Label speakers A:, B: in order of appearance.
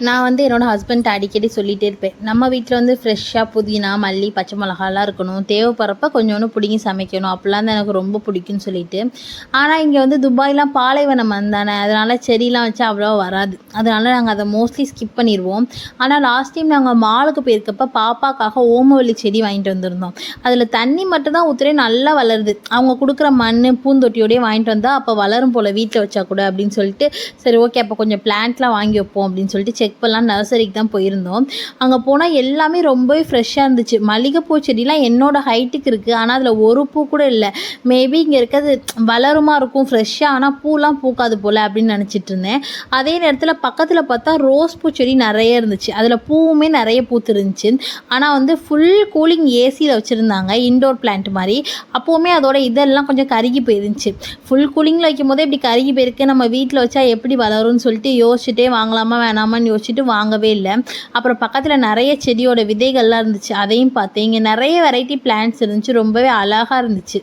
A: நான் வந்து என்னோடய ஹஸ்பண்ட்ட அடிக்கடி சொல்லிகிட்டே இருப்பேன், நம்ம வீட்டில் வந்து ஃப்ரெஷ்ஷாக புதினா, மல்லி, பச்சை மிளகாலாம் இருக்கணும், தேவைப்படுறப்ப கொஞ்சோண்டு பிடுங்கி சமைக்கணும், அப்படிலாம் தான் எனக்கு ரொம்ப பிடிக்கும்னு சொல்லிட்டு. ஆனால் இங்கே வந்து துபாய்லாம் பாலைவனம் தானே, அதனால் செடிலாம் வச்சா அவ்வளோவா வராது. அதனால் நாங்கள் அதை மோஸ்ட்லி ஸ்கிப் பண்ணிடுவோம். ஆனால் லாஸ்ட் டைம் நாங்கள் மாலுக்கு போயிருக்கப்ப பாப்பாக்காக ஓமவல்லி செடி வாங்கிட்டு வந்திருந்தோம். அதில் தண்ணி மட்டும் தான் ஊற்றுறேன், நல்லா வளருது. அவங்க கொடுக்குற மண் பூந்தொட்டியோடய வாங்கிட்டு வந்தால் அப்போ வளரும் போல் வீட்டில் வச்சா கூட அப்படின்னு சொல்லிட்டு, சரி ஓகே அப்போ கொஞ்சம் பிளான்ட்லாம் வாங்கி வைப்போம் அப்படின்னு சொல்லிட்டு செக் பண்ணலாம் நர்சரிக்கு தான் போயிருந்தோம். அங்கே போனால் எல்லாமே ரொம்பவே ஃப்ரெஷ்ஷாக இருந்துச்சு. மல்லிகைப்பூ செடிலாம் என்னோட ஹைட்டுக்கு இருக்குது, ஆனால் அதில் ஒரு பூ கூட இல்லை. மேபி இங்கே இருக்கிறது வளருமா இருக்கும் ஃப்ரெஷ்ஷாக, ஆனால் பூலாம் பூக்காது போல் அப்படின்னு நினச்சிட்டு இருந்தேன். அதே நேரத்தில் பக்கத்தில் பார்த்தா ரோஸ் பூ செடி நிறைய இருந்துச்சு, அதில் பூவுமே நிறைய பூத்து இருந்துச்சு. ஆனால் வந்து ஃபுல் கூலிங் ஏசியில் வச்சுருந்தாங்க, இன்டோர் பிளான்ட் மாதிரி. அப்போவுமே அதோட இதெல்லாம் கொஞ்சம் கருகி போயிருந்துச்சு. ஃபுல் கூலிங்கில் வைக்கும் போதே இப்படி கருகி போயிருக்கு, நம்ம வீட்டில் வச்சா எப்படி வளரும்னு சொல்லிட்டு யோசிச்சுட்டே வாங்கலாமா வேணாமான்னு யோசிச்சுட்டு வாங்கவே இல்லை. அப்புறம் பக்கத்தில் நிறைய செடியோட விதைகள்லாம் இருந்துச்சு, அதையும் பார்த்தேன். இங்கே நிறைய வெரைட்டி பிளான்ட்ஸ் இருந்துச்சு, ரொம்பவே அழகாக இருந்துச்சு.